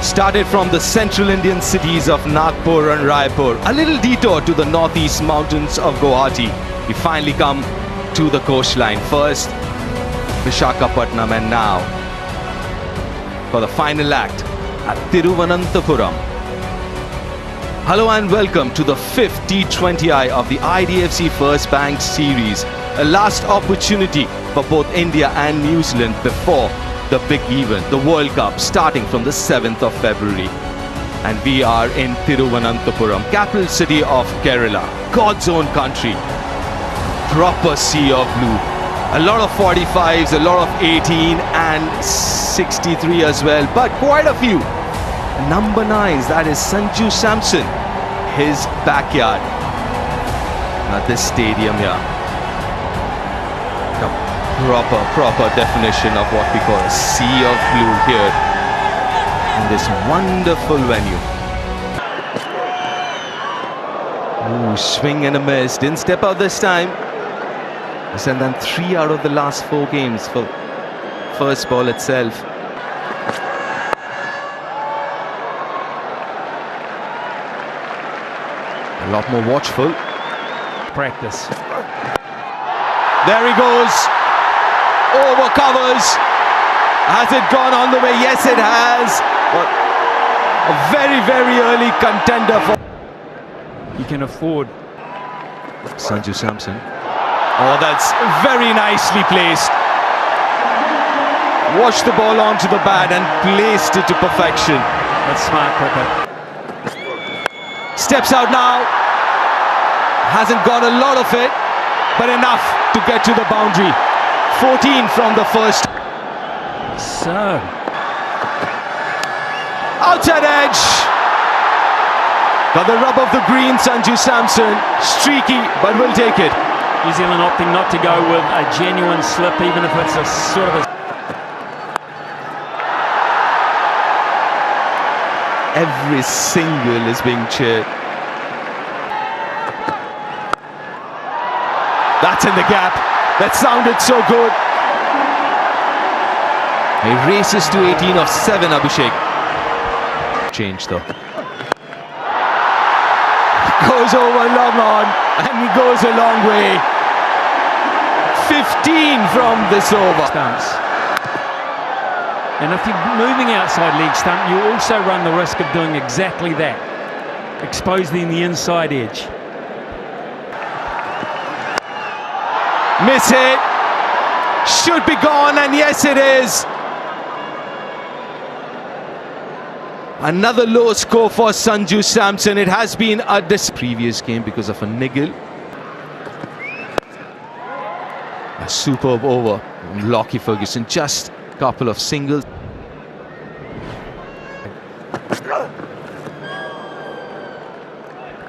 Started from the central Indian cities of Nagpur and Raipur, a little detour to the northeast mountains of Guwahati. We finally come to the coastline. First, Visakhapatnam, and now for the final act at Thiruvananthapuram. Hello and welcome to the 5th T20I of the IDFC First Bank Series, a last opportunity for both India and New Zealand before the big event, the World Cup, starting from the 7th of February. And we are in Thiruvananthapuram, capital city of Kerala, God's own country, proper sea of blue. A lot of 45s, a lot of 18 and 63 as well, but quite a few. Number 9s, that is Sanju Samson, his backyard. Now this stadium here, a proper definition of what we call a sea of blue here in this wonderful venue. Ooh, swing and a miss, didn't step out this time. And then 3 out of the last 4 games for first ball itself. A lot more watchful. Practice. There he goes. Over covers. Has it gone on the way? Yes, it has. But a very, very early contender for. He can afford. Sanju Samson. Oh, that's very nicely placed. Watched the ball onto the bat and placed it to perfection. That's smart cricket. Steps out now. Hasn't got a lot of it, but enough to get to the boundary. 14 from the first. So. Outside edge. Got the rub of the green, Sanju Samson. Streaky, but will take it. New Zealand opting not to go with a genuine slip, even if it's a sort of a... Every single is being cheered. That's in the gap. That sounded so good. He races to 18 of 7, Abhishek. Change though. Goes over long on, and he goes a long way. 15 from this over. Stumps. And if you're moving outside leg stump, you also run the risk of doing exactly that. Exposing the inside edge. Miss it. Should be gone, and yes it is. Another low score for Sanju Samson. It has been a previous game because of a niggle. A superb over from Lockie Ferguson. Just a couple of singles.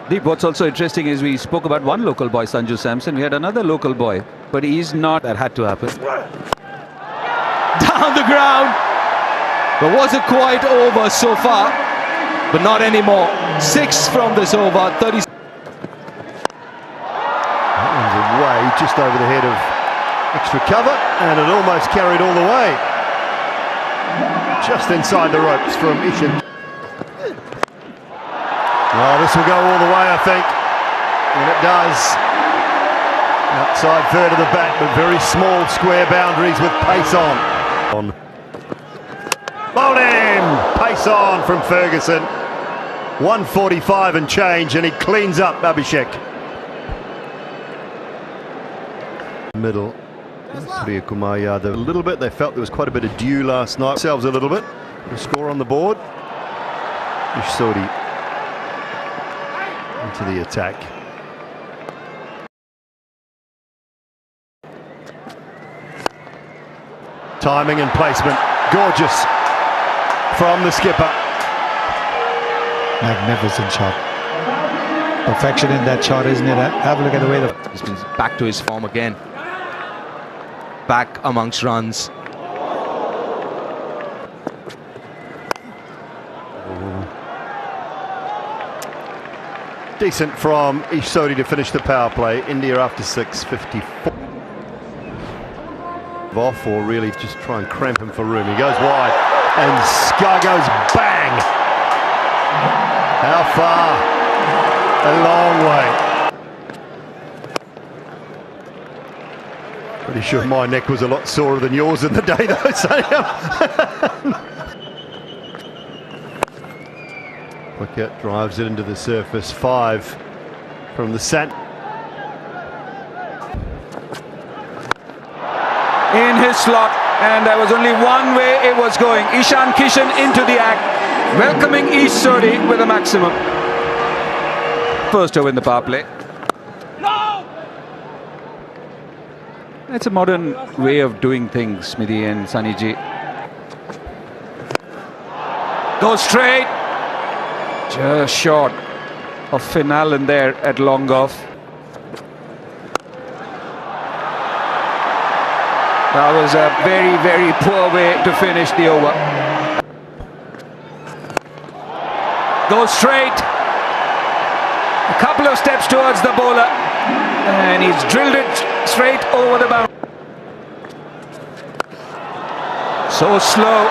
Deep, what's also interesting is we spoke about one local boy, Sanju Samson. We had another local boy, but he's not. That had to happen. Down the ground. But was it quite over so far? But not anymore. 6 from this over. 30. That one's away, just over the head of extra cover, and it almost carried all the way. Just inside the ropes from Ishan. Oh, this will go all the way, I think. And it does. Outside third of the bat, but very small square boundaries with pace on. Bowled in! Pace on from Ferguson. 145 and change, and he cleans up Abhishek. Middle. Priya Kumar Yadav a little bit. They felt there was quite a bit of dew last night. Themselves a little bit. The score on the board. Ishsodi into the attack. Timing and placement. Gorgeous from the skipper. Magnificent shot. Perfection in that shot, isn't it? Have a look at the way He's been back to his form again. Back amongst runs. Decent from Ishsodi to finish the power play. India after 6:54. Off, or really just try and cramp him for room. He goes wide. And Sky goes bang. How far? A long way. Pretty sure my neck was a lot sorer than yours in the day though, Sam. Wicket drives it into the surface. 5 from the sand. In his slot, and there was only one way it was going. Ishan Kishan into the act, welcoming East Sodi with a maximum. First over in the power play. It's a modern way of doing things, Smithy and Sunny G. Goes straight. Just short of Finalen there at long off. That was a very, very poor way to finish the over. Goes straight. A couple of steps towards the bowler. And he's drilled it straight over the boundary. So slow,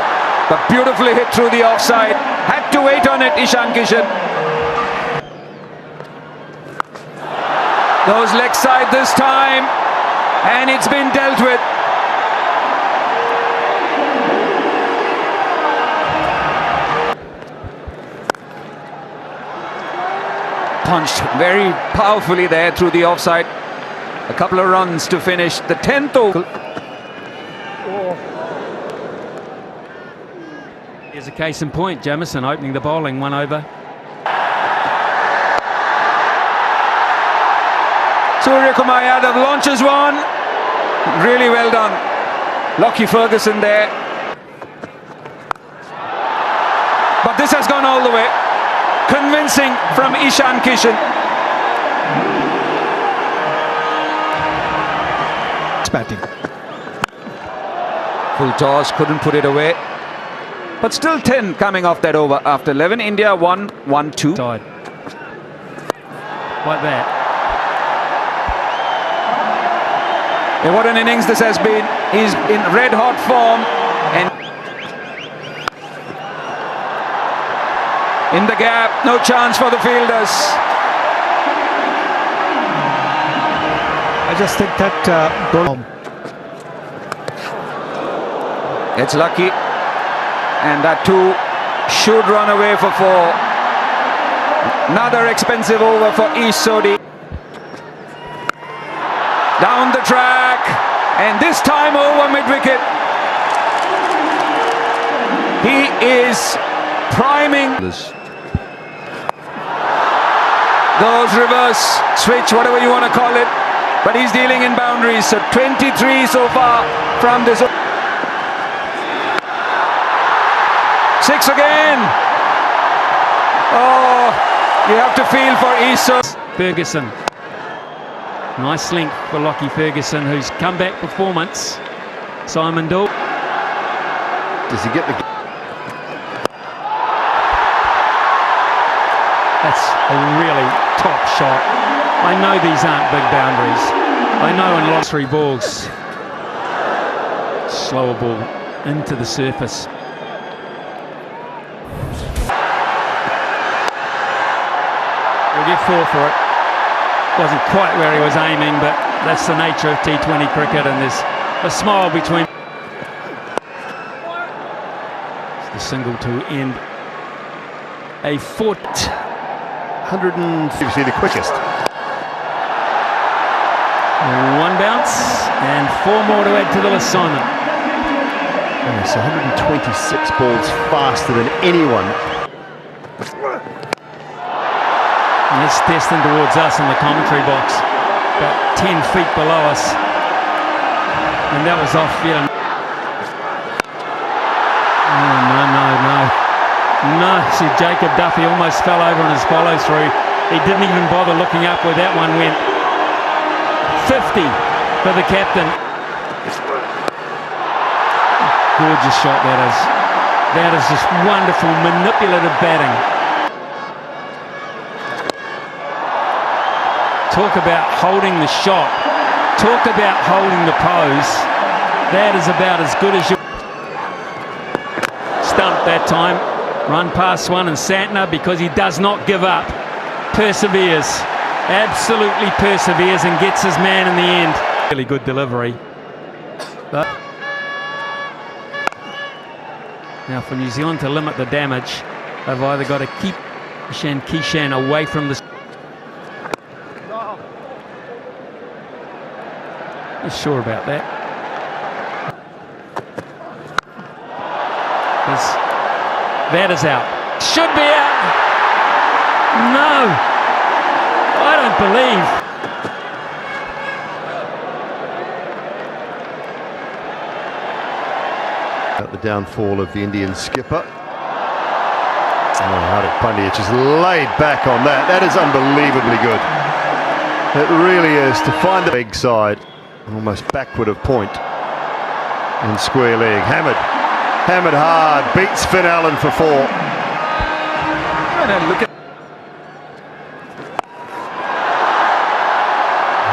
but beautifully hit through the offside. Had to wait on it, Ishan Kishan. Goes leg side this time. And it's been dealt with. Punched very powerfully there through the offside. A couple of runs to finish the 10th over. Here's a case in point. Jamieson opening the bowling 1 over. Surya Kumar Yadav launches one. Really well done. Lockie Ferguson there. But this has gone all the way. Convincing from Ishan Kishan. Batting. Full toss, couldn't put it away. But still 10 coming off that over after 11. India 1-1-2. Side. Like that. Yeah, what an innings this has been. He's in red hot form. And in the gap, no chance for the fielders. I just think that It's lucky. And that too should run away for 4. Another expensive over for East Sodi. Down the track. And this time over mid-wicket. He is priming. Goes reverse, switch, whatever you want to call it. But he's dealing in boundaries. So 23 so far from this. 6 again. Oh, you have to feel for Isa. Ferguson. Nice link for Lockie Ferguson, whose comeback performance. Simon Dool. Does he get the... That's a really top shot. I know these aren't big boundaries. I know in lost 3 balls. Slower ball into the surface. We'll get 4 for it. Wasn't quite where he was aiming, but that's the nature of T20 cricket, and there's a smile between. It's the single to end a foot. 150, the quickest. 1 bounce and 4 more to add to the list, Simon. Oh, so 126 balls faster than anyone. And it's destined towards us in the commentary box, about 10 feet below us. And that was off, yeah. Oh, no. No, see, Jacob Duffy almost fell over on his follow through. He didn't even bother looking up where that one went. 50 for the captain. Gorgeous shot that is. That is just wonderful, manipulative batting. Talk about holding the shot. Talk about holding the pose. That is about as good as you. that time. Run past one and Santner, because he does not give up. Perseveres. Absolutely perseveres and gets his man in the end. Really good delivery. But now for New Zealand to limit the damage, they've either got to keep Kishan away from the... Not sure about that. That is out. Should be out. No. I don't believe. At the downfall of the Indian skipper. Hardik Pandya just laid back on that. That is unbelievably good. It really is, to find the leg side, almost backward of point in square leg. Hammered hard, beats Finn Allen for 4. Look at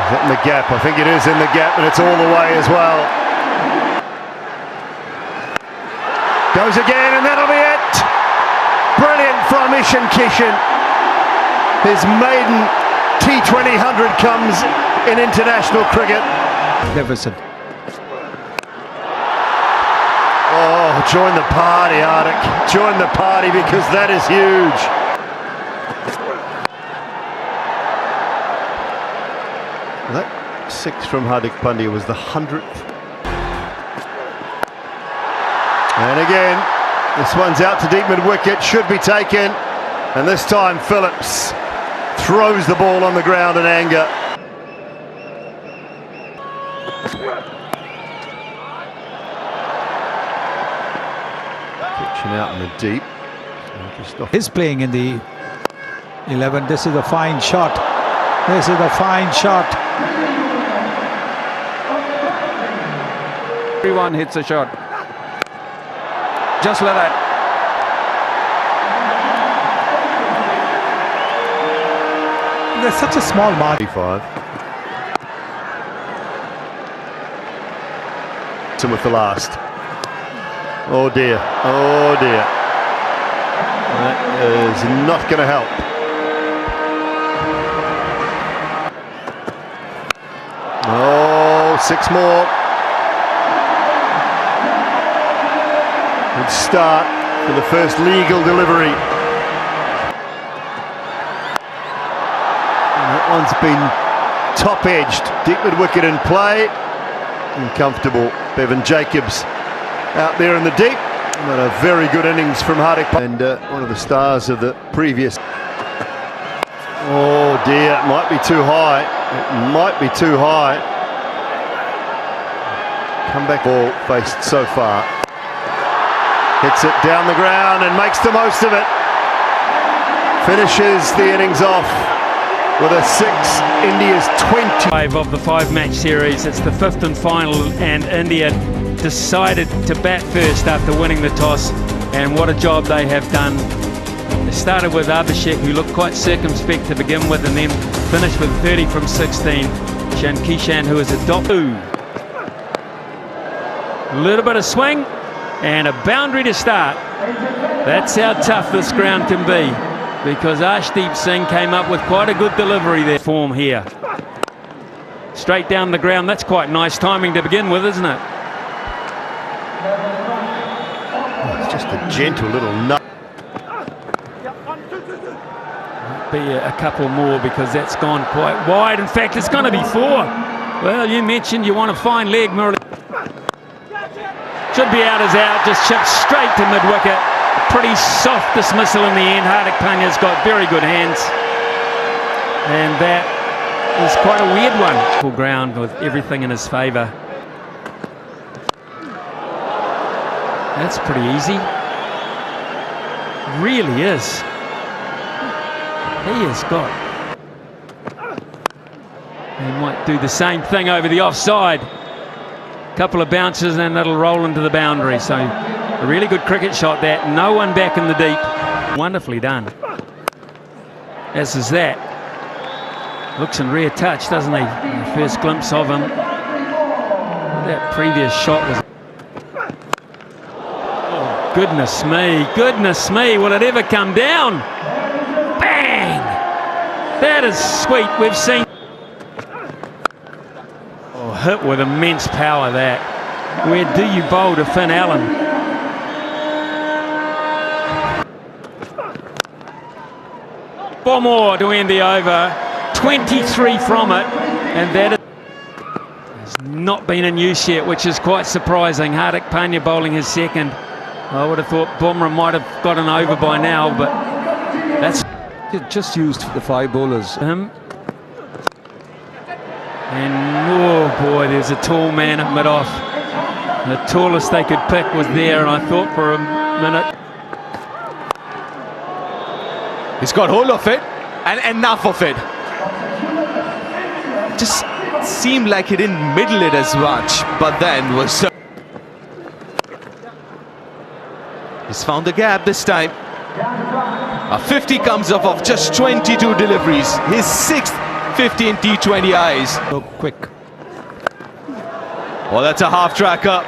Is that in the gap? I think it is in the gap, and it's all the way as well. Goes again, and that'll be it. Brilliant from Ishan Kishan. His maiden T20 100 comes in international cricket. Magnificent. Oh, join the party, Hardik. Join the party, because that is huge. That 6 from Hardik Pandya was the 100th. And again, this one's out to deep mid-wicket, should be taken. And this time Phillips throws the ball on the ground in anger. Pitching out in the deep. He's playing in the 11. This is a fine shot. This is a fine shot. everyone hits a shot. Just like that. There's such a small margin. 5. With the last. Oh dear, oh dear. That is not going to help. Oh, 6 more. Good start for the first legal delivery. And that one's been top-edged. Deep mid-wicket in play. Uncomfortable. Bevan Jacobs out there in the deep. But a very good innings from Hardik. And one of the stars of the previous. Oh dear, it might be too high. It might be too high. Comeback ball faced so far. Hits it down the ground and makes the most of it. Finishes the innings off with a 6, India's 20. Of the 5-match series, it's the 5th and final, and India decided to bat first after winning the toss, and what a job they have done. They started with Abhishek, who looked quite circumspect to begin with, and then finished with 30 from 16. Kishan, who is a A little bit of swing and a boundary to start. That's how tough this ground can be, because Arshdeep Singh came up with quite a good delivery there. Form here. Straight down the ground. That's quite nice timing to begin with, isn't it? It's just a gentle little nut. Be a couple more, because that's gone quite wide. In fact, it's going to be 4. Well, you mentioned you want a fine leg, Murali. Should be out as out. Just chipped straight to mid-wicket. Pretty soft dismissal in the end. Hardik Pandya's got very good hands. And that is quite a weird one. Full ground with everything in his favour. That's pretty easy. Really is. He has got. He might do the same thing over the offside. Couple of bounces and it'll roll into the boundary. So a really good cricket shot that. No one back in the deep. Wonderfully done. As is that. Looks in rare touch, doesn't he? The first glimpse of him. That previous shot was... Oh. Goodness me, will it ever come down? Bang! That is sweet, we've seen... Oh, hit with immense power that. Where do you bowl to Finn Allen? Four more to end the over. 23 from it, and that has not been in use yet, which is quite surprising. Hardik Pandya bowling his second. I would have thought Bumrah might have gotten over by now, but that's Just used the 5 bowlers. him. And oh boy, there's a tall man at mid-off. The tallest they could pick was there, and I thought for a minute. He's got hold of it and enough of it. Just seemed like he didn't middle it as much, but then was... He's found the gap this time. A 50 comes off of just 22 deliveries. His 6th 50 in T20 eyes. So quick. Well, that's a half tracker.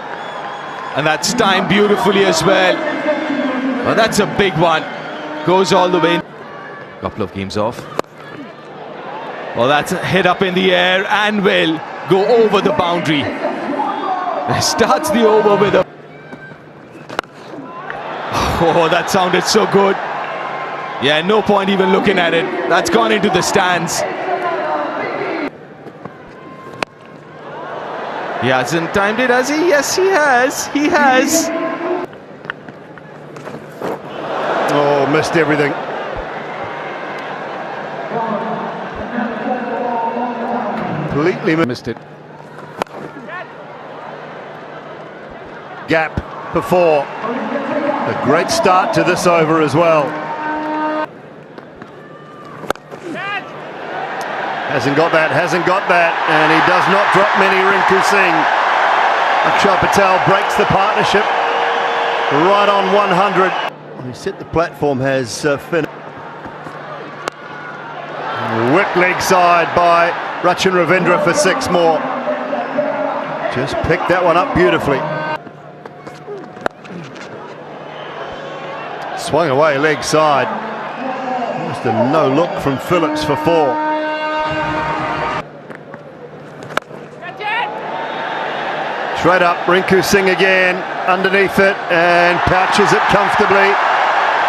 And that's timed beautifully as well. Well, that's a big one. Goes all the way. Couple of games off. Well, that's a hit up in the air and will go over the boundary. Starts the over with a... Oh, that sounded so good. Yeah, no point even looking at it. That's gone into the stands. He hasn't timed it, has he? Yes, he has. He has. Oh, missed everything. Completely missed it. Gap before. A great start to this over as well. Hasn't got that, and he does not drop many. Rinku Singh. Akshar Patel breaks the partnership right on 100. He set the platform, has Finn. Whipped leg side by Rachin Ravindra for 6 more. Just picked that one up beautifully. Swung away leg side. Just a no look from Phillips for 4. Straight up, Rinku Singh again, underneath it, and pouches it comfortably.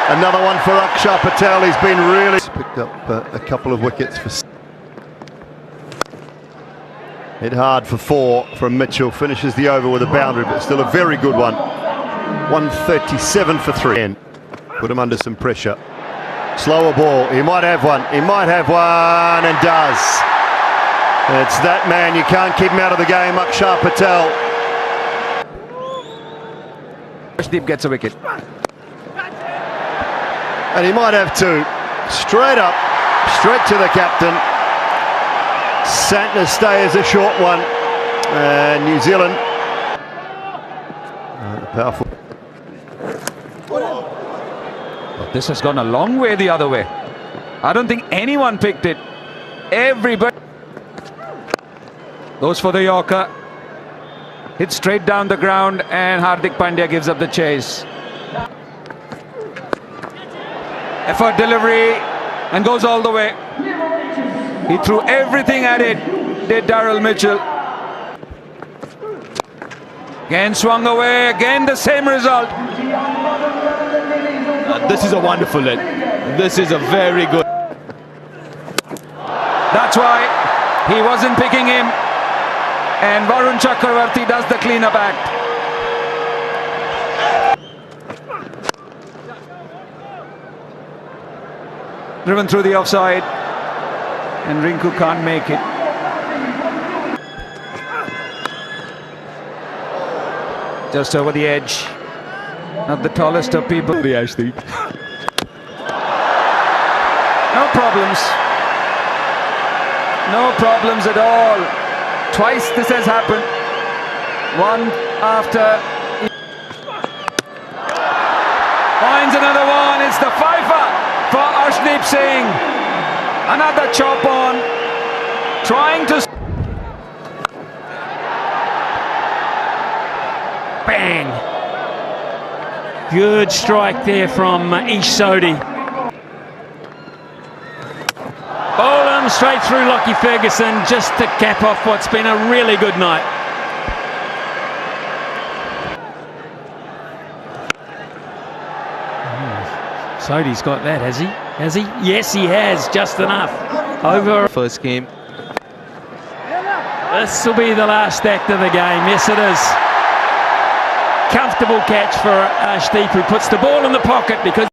Another one for Akshar Patel. He's been really... Picked up a couple of wickets for... Hit hard for 4 from Mitchell. Finishes the over with a boundary, but still a very good one. 137 for 3. Put him under some pressure. Slower ball. He might have one. He might have one, and does. It's that man. You can't keep him out of the game, Akshar Patel. Deep gets a wicket. And he might have 2. Straight up, straight to the captain. Santner's stay is a short one. And New Zealand. Powerful. This has gone a long way the other way. I don't think anyone picked it. Everybody. Goes for the Yorker. Hits straight down the ground, and Hardik Pandya gives up the chase. Effort delivery, and goes all the way. He threw everything at it, did Daryl Mitchell. Again swung away, again the same result. This is a wonderful hit. This is a very good... That's why he wasn't picking him. And Varun Chakravarti does the clean-up act. Driven through the offside, and Rinku can't make it. Just over the edge. Not the tallest of people. The Ashley. No problems. No problems at all. Twice this has happened. One after. Finds another one. It's the fifer for Arshdeep Singh. Another chop on. Trying to... Bang! Good strike there from Ish Sodhi. Bowl him straight through Lockie Ferguson just to cap off what's been a really good night. Sodhi's got that, has he? Has he? Yes, he has, just enough. Over. First game. This will be the last act of the game. Yes, it is. Comfortable catch for Arshdeep, who puts the ball in the pocket because